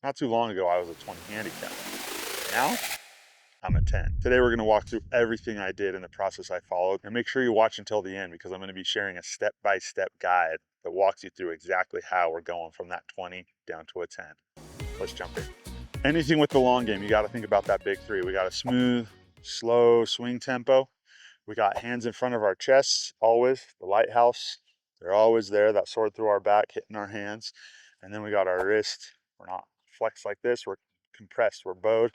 Not too long ago, I was a 20 handicap. Now, I'm a 10. Today, we're gonna walk through everything I did and the process I followed, and make sure you watch until the end because I'm gonna be sharing a step-by-step guide that walks you through exactly how we're going from that 20 down to a 10. Let's jump in. Anything with the long game, you gotta think about that big three. We got a smooth, slow swing tempo. We got hands in front of our chests, always. The lighthouse, they're always there. That sword through our back, hitting our hands. And then we got our wrist. We're not flexed like this. We're compressed. We're bowed.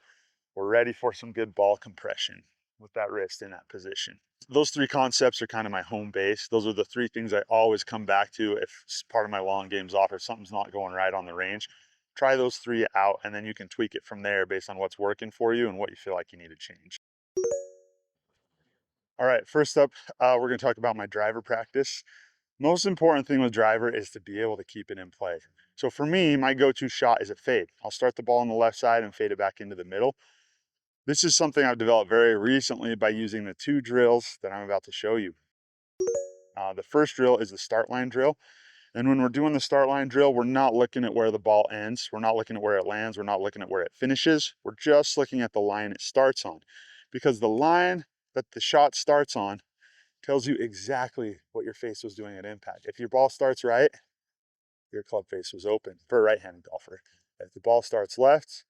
We're ready for some good ball compression with that wrist in that position. Those three concepts are kind of my home base. Those are the three things I always come back to if part of my long game's off or something's not going right on the range. Try those three out and then you can tweak it from there based on what's working for you and what you feel like you need to change. All right, first up, we're gonna talk about my driver practice. Most important thing with driver is to be able to keep it in play. So for me, my go-to shot is a fade. I'll start the ball on the left side and fade it back into the middle. This is something I've developed very recently by using the two drills that I'm about to show you. The first drill is the start line drill. And when we're doing the start line drill, we're not looking at where the ball ends. We're not looking at where it lands. We're not looking at where it finishes. We're just looking at the line it starts on. Because the line that the shot starts on tells you exactly what your face was doing at impact. If your ball starts right, your club face was open for a right-handed golfer. If the ball starts left,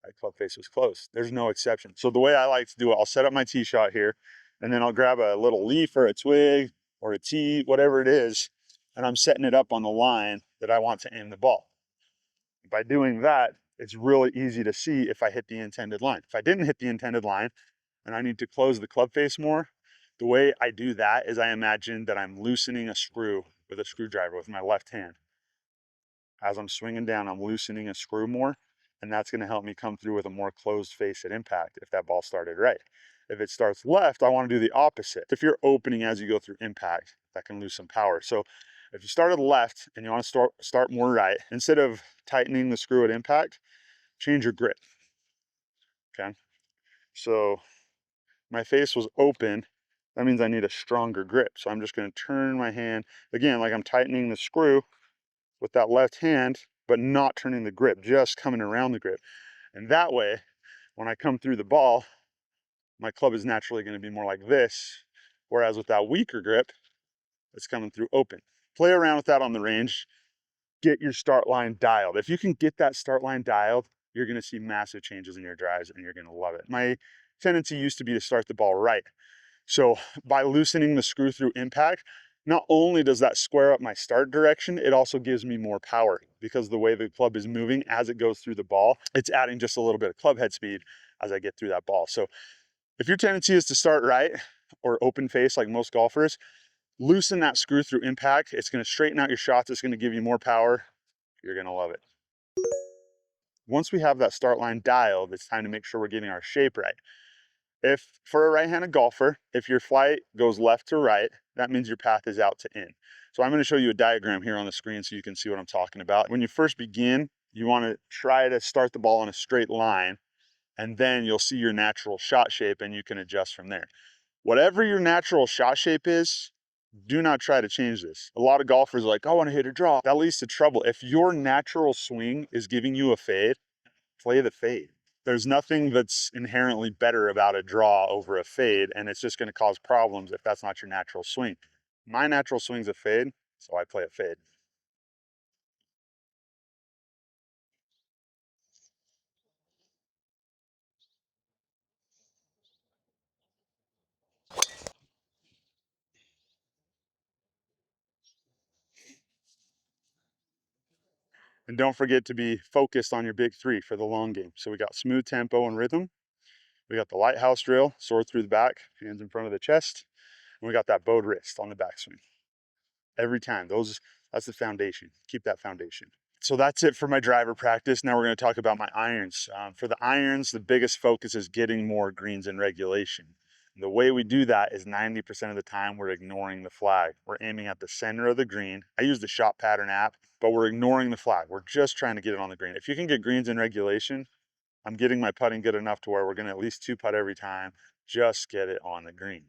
right club face was closed. There's no exception. So the way I like to do it, I'll set up my tee shot here, and then I'll grab a little leaf or a twig or a tee, whatever it is, and I'm setting it up on the line that I want to aim the ball. By doing that, it's really easy to see if I hit the intended line. If I didn't hit the intended line and I need to close the club face more, the way I do that is I imagine that I'm loosening a screw with a screwdriver with my left hand. As I'm swinging down, I'm loosening a screw more, and that's gonna help me come through with a more closed face at impact if that ball started right. If it starts left, I wanna do the opposite. If you're opening as you go through impact, that can lose some power. So if you started left and you wanna start more right, instead of tightening the screw at impact, change your grip, okay? So my face was open, that means I need a stronger grip. So I'm just gonna turn my hand, again, like I'm tightening the screw with that left hand, but not turning the grip, just coming around the grip. And that way, when I come through the ball, my club is naturally gonna be more like this, whereas with that weaker grip, it's coming through open. Play around with that on the range, get your start line dialed. If you can get that start line dialed, you're gonna see massive changes in your drives and you're gonna love it. My tendency used to be to start the ball right. So by loosening the screw through impact, not only does that square up my start direction, it also gives me more power because the way the club is moving as it goes through the ball, it's adding just a little bit of club head speed as I get through that ball. So if your tendency is to start right or open face like most golfers, loosen that screw through impact. It's gonna straighten out your shots. It's gonna give you more power. You're gonna love it. Once we have that start line dialed, it's time to make sure we're getting our shape right. If for a right-handed golfer, if your flight goes left to right, that means your path is out to in. So I'm going to show you a diagram here on the screen so you can see what I'm talking about. When you first begin, you want to try to start the ball in a straight line, and then you'll see your natural shot shape and you can adjust from there. Whatever your natural shot shape is, do not try to change this. A lot of golfers are like, I want to hit a draw. That leads to trouble. If your natural swing is giving you a fade, play the fade. There's nothing that's inherently better about a draw over a fade, and it's just going to cause problems if that's not your natural swing. My natural swing's a fade, so I play a fade. And don't forget to be focused on your big three for the long game. So we got smooth tempo and rhythm. We got the lighthouse drill, sword through the back, hands in front of the chest. And we got that bowed wrist on the backswing. Every time, that's the foundation. Keep that foundation. So that's it for my driver practice. Now we're going to talk about my irons. For the irons, the biggest focus is getting more greens in regulation. And the way we do that is 90% of the time we're ignoring the flag. We're aiming at the center of the green. I use the shot pattern app, but we're ignoring the flag. We're just trying to get it on the green. If you can get greens in regulation, I'm getting my putting good enough to where we're going to at least two putt every time. Just get it on the green.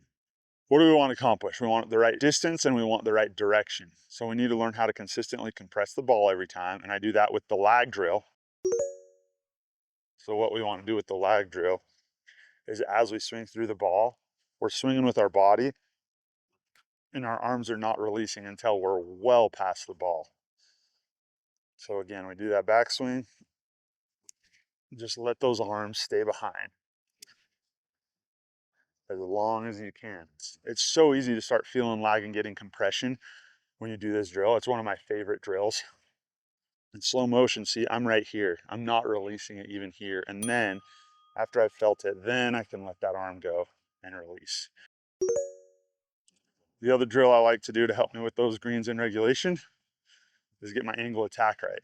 What do we want to accomplish? We want the right distance and we want the right direction. So we need to learn how to consistently compress the ball every time. And I do that with the lag drill. So what we want to do with the lag drill is as we swing through the ball, we're swinging with our body and our arms are not releasing until we're well past the ball. So again, we do that backswing, just let those arms stay behind as long as you can. It's so easy to start feeling lag and getting compression when you do this drill. It's one of my favorite drills. In slow motion, see, I'm right here. I'm not releasing it even here. And then after I've felt it, then I can let that arm go and release. The other drill I like to do to help me with those greens in regulation is get my angle attack right.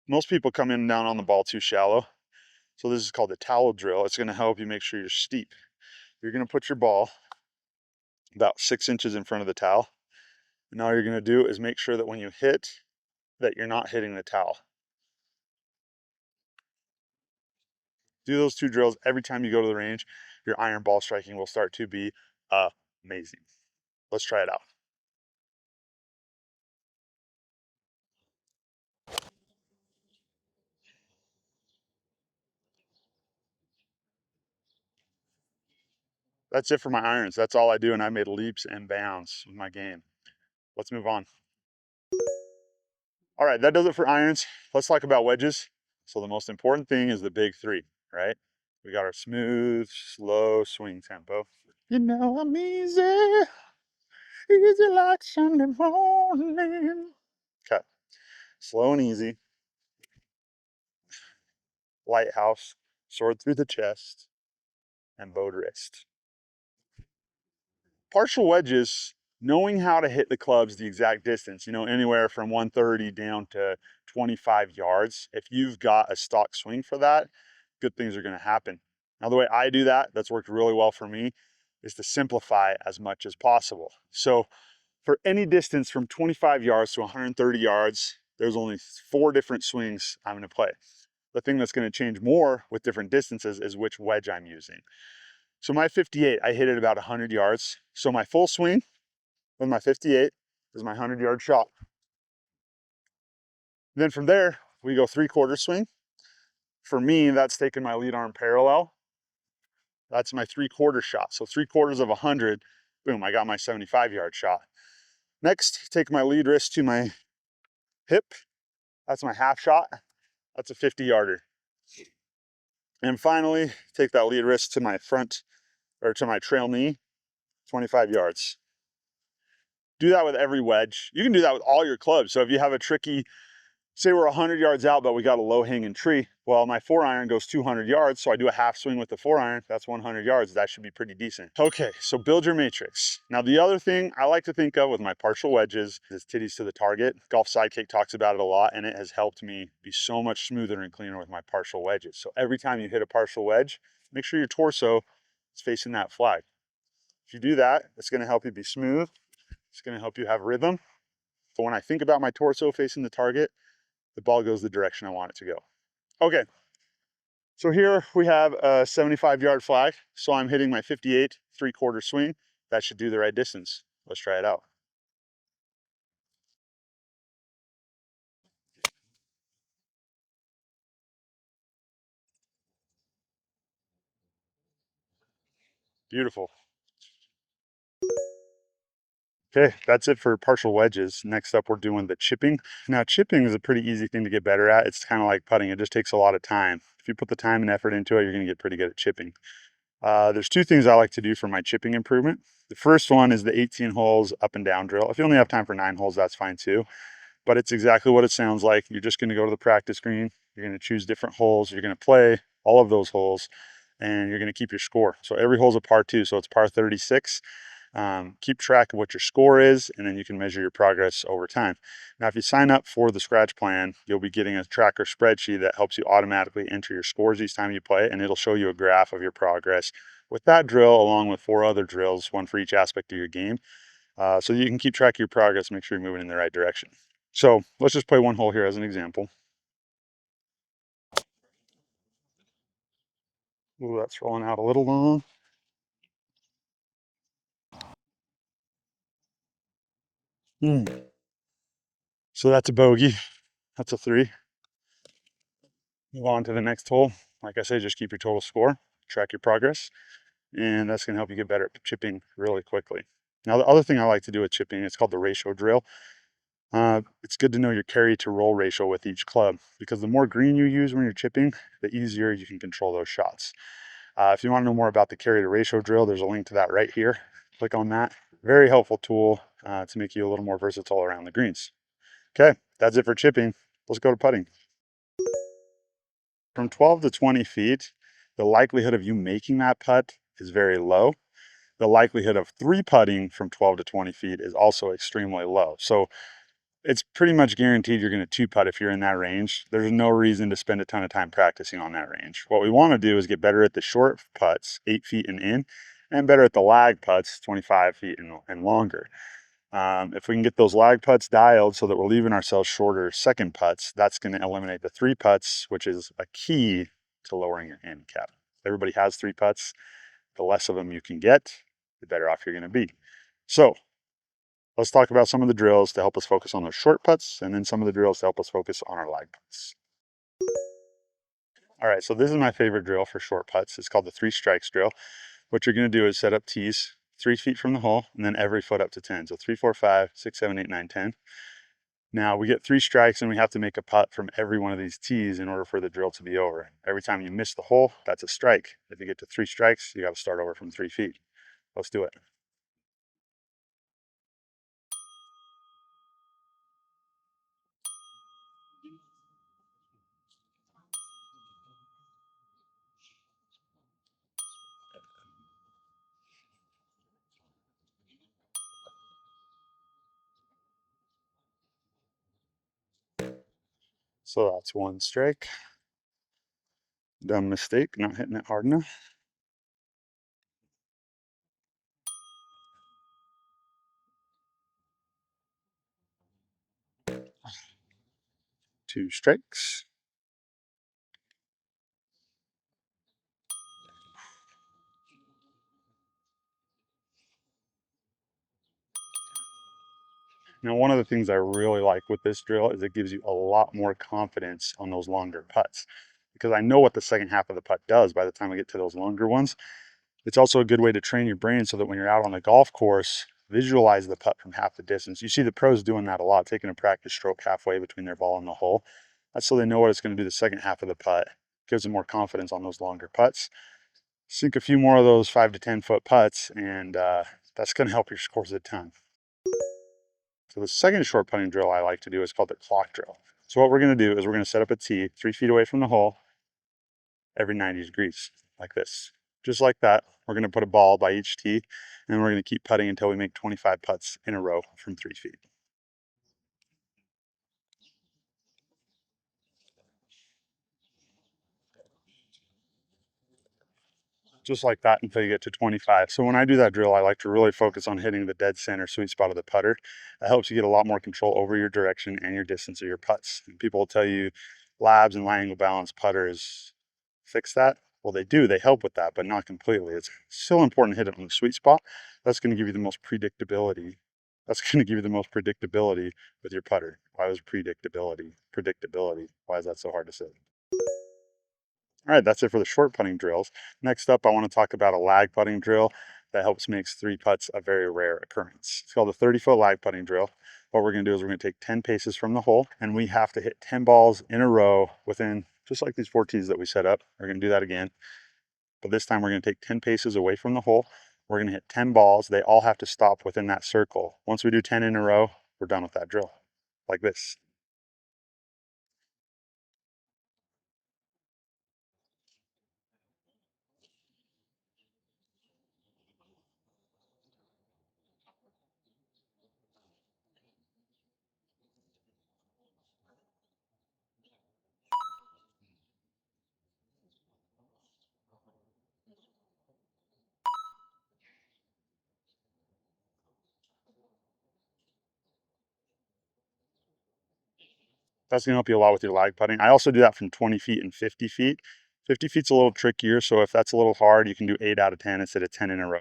Most people come in and down on the ball too shallow. So this is called the towel drill. It's gonna help you make sure you're steep. You're gonna put your ball about 6 inches in front of the towel. And all you're gonna do is make sure that when you hit, that you're not hitting the towel. Do those two drills every time you go to the range. Your iron ball striking will start to be amazing. Let's try it out. That's it for my irons. That's all I do, and I made leaps and bounds with my game. Let's move on. All right, that does it for irons. Let's talk about wedges. So the most important thing is the big three, right? We got our smooth, slow swing tempo. You know I'm easy, easy like Sunday morning. Okay, slow and easy. Lighthouse, sword through the chest, and bowed wrist. Partial wedges, knowing how to hit the clubs the exact distance, you know, anywhere from 130 down to 25 yards. If you've got a stock swing for that, good things are going to happen. Now, the way I do that, that's worked really well for me, is to simplify as much as possible. So for any distance from 25 yards to 130 yards, there's only 4 different swings I'm going to play. The thing that's going to change more with different distances is which wedge I'm using. So my 58, I hit it about 100 yards. So my full swing with my 58 is my 100-yard shot. Then from there, we go 3/4 swing. For me, that's taking my lead arm parallel. That's my 3/4 shot. So 3/4 of 100, boom, I got my 75-yard shot. Next, take my lead wrist to my hip. That's my half shot. That's a 50-yarder. And finally, take that lead wrist to my front, or to my trail knee, 25 yards. Do that with every wedge. You can do that with all your clubs. So if you have a tricky, say we're 100 yards out, but we got a low hanging tree. Well, my 4-iron goes 200 yards. So I do a half swing with the 4-iron. That's 100 yards. That should be pretty decent. Okay, so build your matrix. Now, the other thing I like to think of with my partial wedges is titties to the target. Golf Sidekick talks about it a lot, and it has helped me be so much smoother and cleaner with my partial wedges. So every time you hit a partial wedge, make sure your torso is facing that flag. If you do that, it's going to help you be smooth. It's going to help you have rhythm. So when I think about my torso facing the target, the ball goes the direction I want it to go. Okay, so here we have a 75-yard flag. So I'm hitting my 58 3/4 swing. That should do the right distance. Let's try it out. Beautiful. Okay, that's it for partial wedges. Next up, we're doing the chipping. Now, chipping is a pretty easy thing to get better at. It's kind of like putting. It just takes a lot of time. If you put the time and effort into it, you're going to get pretty good at chipping. There's 2 things I like to do for my chipping improvement. The first one is the 18 holes up and down drill. If you only have time for 9 holes, that's fine too. But it's exactly what it sounds like. You're just going to go to the practice green. You're going to choose different holes. You're going to play all of those holes, and you're going to keep your score. So every hole's a par 2, so it's par 36. Keep track of what your score is, and then you can measure your progress over time. Now, if you sign up for the scratch plan, you'll be getting a tracker spreadsheet that helps you automatically enter your scores each time you play, and it'll show you a graph of your progress with that drill, along with 4 other drills, one for each aspect of your game, so you can keep track of your progress, make sure you're moving in the right direction. So let's just play one hole here as an example. Ooh, that's rolling out a little long. So that's a bogey. That's a 3. Move on to the next hole. Like I said, just keep your total score, track your progress, and that's going to help you get better at chipping really quickly. Now, the other thing I like to do with chipping, it's called the ratio drill. It's good to know your carry to roll ratio with each club, because the more green you use when you're chipping, the easier you can control those shots. If you want to know more about the carry to ratio drill, there's a link to that right here. Click on that. Very helpful tool to make you a little more versatile around the greens. Okay, that's it for chipping. Let's go to putting. From 12 to 20 feet, the likelihood of you making that putt is very low. The likelihood of three putting from 12 to 20 feet is also extremely low. So it's pretty much guaranteed you're going to two putt if you're in that range. There's no reason to spend a ton of time practicing on that range. What we want to do is get better at the short putts, 8 feet and in, and better at the lag putts, 25 feet and longer. If we can get those lag putts dialed so that we're leaving ourselves shorter second putts, that's going to eliminate the three putts, which is a key to lowering your handicap. Everybody has three putts. The less of them you can get, the better off you're going to be. So let's talk about some of the drills to help us focus on those short putts, and then some of the drills to help us focus on our lag putts. All right, so this is my favorite drill for short putts. It's called the 3 strikes drill. What you're going to do is set up tees 3 feet from the hole, and then every foot up to 10. So 3, 4, 5, 6, 7, 8, 9, 10. Now we get 3 strikes, and we have to make a putt from every one of these tees in order for the drill to be over. Every time you miss the hole, that's a strike. If you get to 3 strikes, you got to start over from 3 feet. Let's do it. So that's 1 strike. Dumb mistake, not hitting it hard enough. 2 strikes. Now, one of the things I really like with this drill is it gives you a lot more confidence on those longer putts, because I know what the second half of the putt does by the time I get to those longer ones. It's also a good way to train your brain so that when you're out on the golf course, visualize the putt from half the distance. You see the pros doing that a lot, taking a practice stroke halfway between their ball and the hole. That's so they know what it's going to do the second half of the putt. Gives them more confidence on those longer putts. Sink a few more of those 5 to 10 foot putts, and that's going to help your scores a ton. So the second short putting drill I like to do is called the clock drill. So what we're going to do is we're going to set up a tee 3 feet away from the hole every 90 degrees, like this. Just like that, we're going to put a ball by each tee, and we're going to keep putting until we make 25 putts in a row from 3 feet. Just like that until you get to 25. So when I do that drill, I like to really focus on hitting the dead center sweet spot of the putter. That helps you get a lot more control over your direction and your distance of your putts. And people will tell you labs and line angle balance putters fix that. Well, they do. They help with that, but not completely. It's still important to hit it on the sweet spot. That's going to give you the most predictability. That's going to give you the most predictability with your putter. Why was predictability? Predictability. Why is that so hard to say? All right, that's it for the short putting drills. Next up, I want to talk about a lag putting drill that helps makes 3 putts a very rare occurrence. It's called the 30-foot lag putting drill. What we're going to do is we're going to take 10 paces from the hole, and we have to hit 10 balls in a row within, just like these 4 tees that we set up. We're going to do that again. But this time we're going to take 10 paces away from the hole. We're going to hit 10 balls. They all have to stop within that circle. Once we do 10 in a row, we're done with that drill, like this. That's going to help you a lot with your lag putting. I also do that from 20 feet and 50 feet. 50 feet's a little trickier, so if that's a little hard, you can do 8 out of 10 instead of 10 in a row.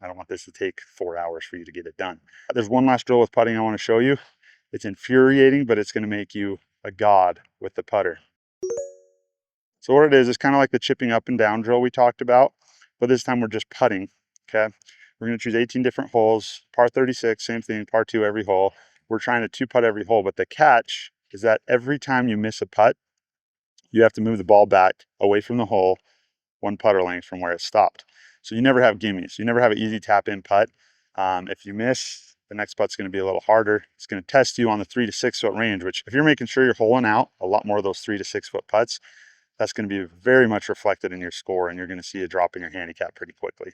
I don't want this to take 4 hours for you to get it done. There's one last drill with putting I want to show you. It's infuriating, but it's going to make you a god with the putter. So what it is kind of like the chipping up and down drill we talked about, but this time we're just putting, okay? We're gonna choose 18 different holes, par 36, same thing, par 2 every hole. We're trying to 2-putt every hole, but the catch is that every time you miss a putt, you have to move the ball back away from the hole 1 putter length from where it stopped. So you never have gimmies. You never have an easy tap in putt. If you miss, the next putt's going to be a little harder. It's going to test you on the 3 to 6 foot range, which if you're making sure you're holing out a lot more of those 3 to 6 foot putts, that's going to be very much reflected in your score, and you're going to see a drop in your handicap pretty quickly.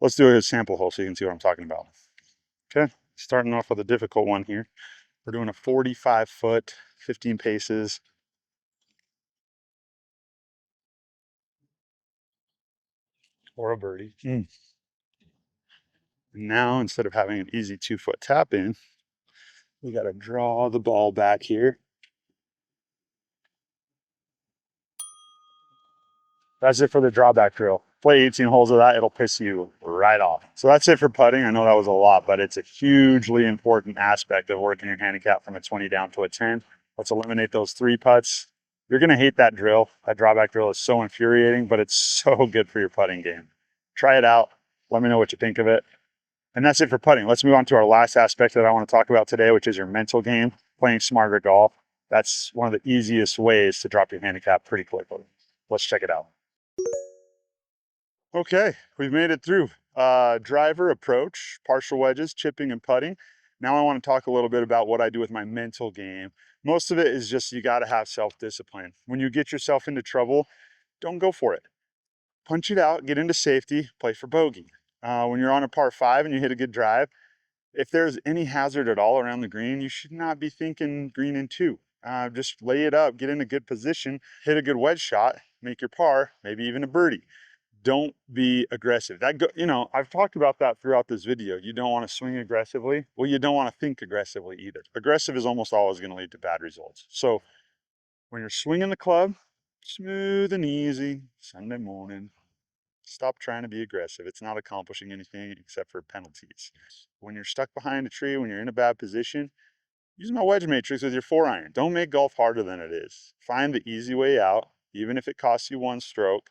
Let's do a sample hole so you can see what I'm talking about. Okay, starting off with a difficult one here. We're doing a 45 foot, 15 paces. Or a birdie. Now, instead of having an easy 2-foot tap in, we got to draw the ball back here. That's it for the drawback drill. Play 18 holes of that, it'll piss you right off. So that's it for putting. I know that was a lot, but it's a hugely important aspect of working your handicap from a 20 down to a 10. Let's eliminate those 3 putts. You're going to hate that drill. That drawback drill is so infuriating, but it's so good for your putting game. Try it out. Let me know what you think of it. And that's it for putting. Let's move on to our last aspect that I want to talk about today, which is your mental game, playing smarter golf. That's one of the easiest ways to drop your handicap pretty quickly. Let's check it out. Okay, we've made it through driver, approach, partial wedges, chipping, and putting. Now I want to talk a little bit about what I do with my mental game. Most of it is just you got to have self-discipline. When you get yourself into trouble, don't go for it. Punch it out, get into safety, play for bogey. When you're on a par 5 and you hit a good drive, if there's any hazard at all around the green, you should not be thinking green in 2. Just lay it up, get in a good position, hit a good wedge shot, make your par, maybe even a birdie. Don't be aggressive. I've talked about that throughout this video. You don't want to swing aggressively. Well, you don't want to think aggressively either. Aggressive is almost always going to lead to bad results. So when you're swinging the club, smooth and easy, Sunday morning, stop trying to be aggressive. It's not accomplishing anything except for penalties. When you're stuck behind a tree, when you're in a bad position, use my wedge matrix with your 4-iron. Don't make golf harder than it is. Find the easy way out, even if it costs you 1 stroke.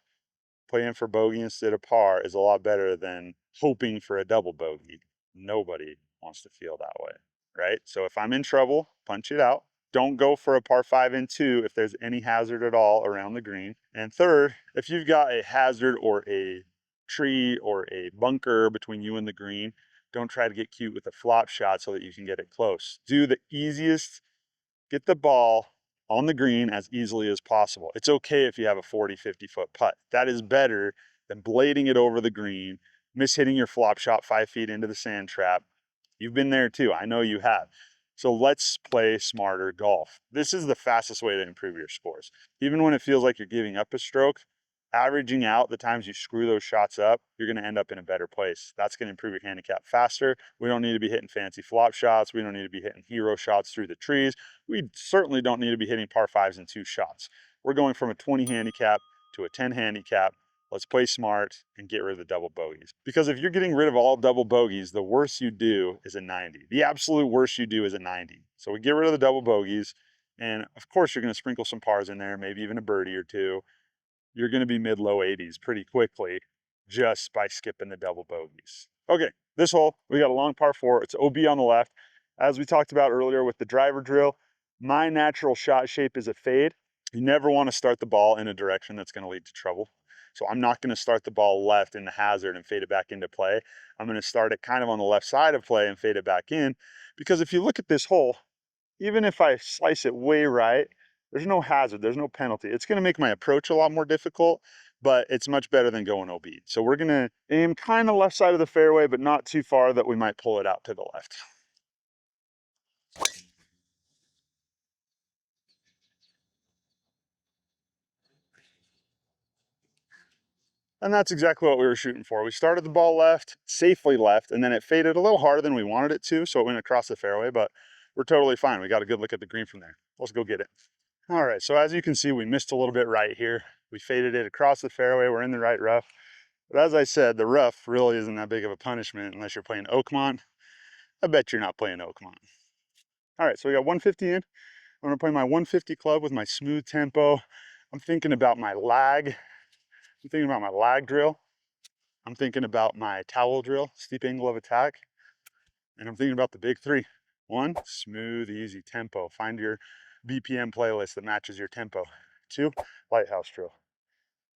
Playing for bogey instead of par is a lot better than hoping for a double bogey. Nobody wants to feel that way, right? So if I'm in trouble, punch it out. Don't go for a par 5 and 2 if there's any hazard at all around the green. And third, if you've got a hazard or a tree or a bunker between you and the green, don't try to get cute with a flop shot so that you can get it close. Do the easiest, get the ball on the green as easily as possible. It's okay if you have a 40, 50 foot putt. That is better than blading it over the green, mishitting your flop shot 5 feet into the sand trap. You've been there too. I know you have. So let's play smarter golf. This is the fastest way to improve your scores. Even when it feels like you're giving up a stroke, averaging out the times you screw those shots up, you're going to end up in a better place. That's going to improve your handicap faster. We don't need to be hitting fancy flop shots. We don't need to be hitting hero shots through the trees. We certainly don't need to be hitting par 5s and 2 shots. We're going from a 20 handicap to a 10 handicap. Let's play smart and get rid of the double bogeys. Because if you're getting rid of all double bogeys, the worst you do is a 90. The absolute worst you do is a 90. So we get rid of the double bogeys. And of course, you're going to sprinkle some pars in there, maybe even a birdie or 2. You're going to be mid-low 80s pretty quickly just by skipping the double bogeys. Okay, this hole, we got a long par 4. It's OB on the left. As we talked about earlier with the driver drill, my natural shot shape is a fade. You never want to start the ball in a direction that's going to lead to trouble. So I'm not going to start the ball left in the hazard and fade it back into play. I'm going to start it kind of on the left side of play and fade it back in. Because if you look at this hole, even if I slice it way right, there's no hazard, there's no penalty. It's going to make my approach a lot more difficult, but it's much better than going OB. So we're going to aim kind of left side of the fairway, but not too far that we might pull it out to the left. And that's exactly what we were shooting for. We started the ball left, safely left, and then it faded a little harder than we wanted it to, so it went across the fairway, but we're totally fine. We got a good look at the green from there. Let's go get it. All right, so as you can see, we missed a little bit right here. We faded it across the fairway. We're in the right rough. But as I said, the rough really isn't that big of a punishment unless you're playing Oakmont. I bet you're not playing Oakmont. All right, so we got 150 in. I'm gonna play my 150 club with my smooth tempo. I'm thinking about my lag. I'm thinking about my lag drill. I'm thinking about my towel drill, steep angle of attack. And I'm thinking about the big three. One, smooth, easy tempo. Find your BPM playlist that matches your tempo. Two, lighthouse drill.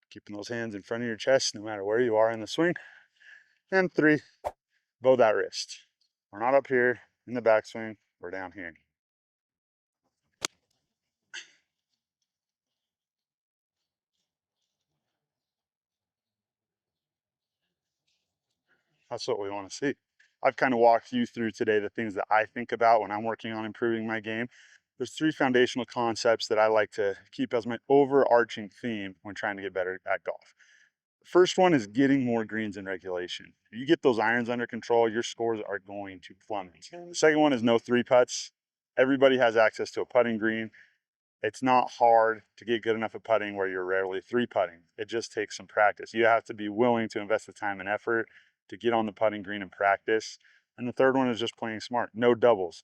Keeping those hands in front of your chest no matter where you are in the swing. And three, bow that wrist. We're not up here in the backswing, we're down here. That's what we want to see. I've kind of walked you through today the things that I think about when I'm working on improving my game. There's three foundational concepts that I like to keep as my overarching theme when trying to get better at golf. The first one is getting more greens in regulation. If you get those irons under control, your scores are going to plummet. The second one is no three putts. Everybody has access to a putting green. It's not hard to get good enough at putting where you're rarely three putting. It just takes some practice. You have to be willing to invest the time and effort to get on the putting green and practice. And the third one is just playing smart. No doubles.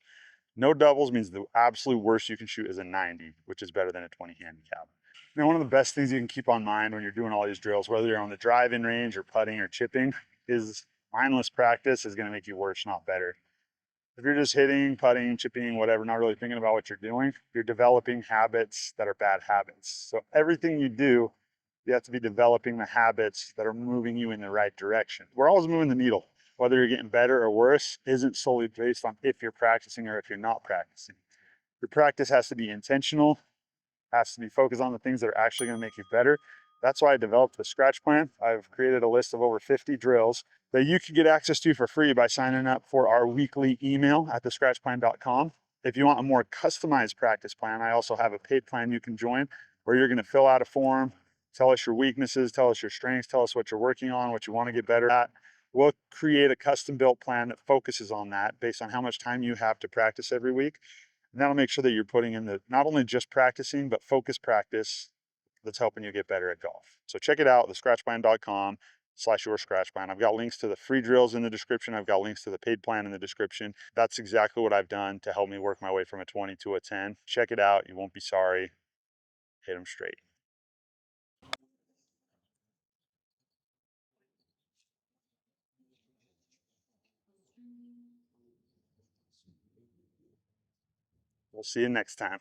No doubles means the absolute worst you can shoot is a 90, which is better than a 20 handicap. Now, one of the best things you can keep on mind when you're doing all these drills, whether you're on the driving range or putting or chipping, is mindless practice is going to make you worse, not better. If you're just hitting, putting, chipping, whatever, not really thinking about what you're doing, you're developing habits that are bad habits. So everything you do, you have to be developing the habits that are moving you in the right direction. We're always moving the needle. Whether you're getting better or worse isn't solely based on if you're practicing or if you're not practicing. Your practice has to be intentional, has to be focused on the things that are actually going to make you better. That's why I developed the scratch plan. I've created a list of over 50 drills that you can get access to for free by signing up for our weekly email at thescratchplan.com. If you want a more customized practice plan, I also have a paid plan you can join where you're going to fill out a form, tell us your weaknesses, tell us your strengths, tell us what you're working on, what you want to get better at. We'll create a custom built plan that focuses on that based on how much time you have to practice every week. And that'll make sure that you're putting in the not only just practicing, but focused practice that's helping you get better at golf. So check it out, thescratchplan.com/your scratch plan. I've got links to the free drills in the description. I've got links to the paid plan in the description. That's exactly what I've done to help me work my way from a 20 to a 10. Check it out. You won't be sorry. Hit them straight. We'll see you next time.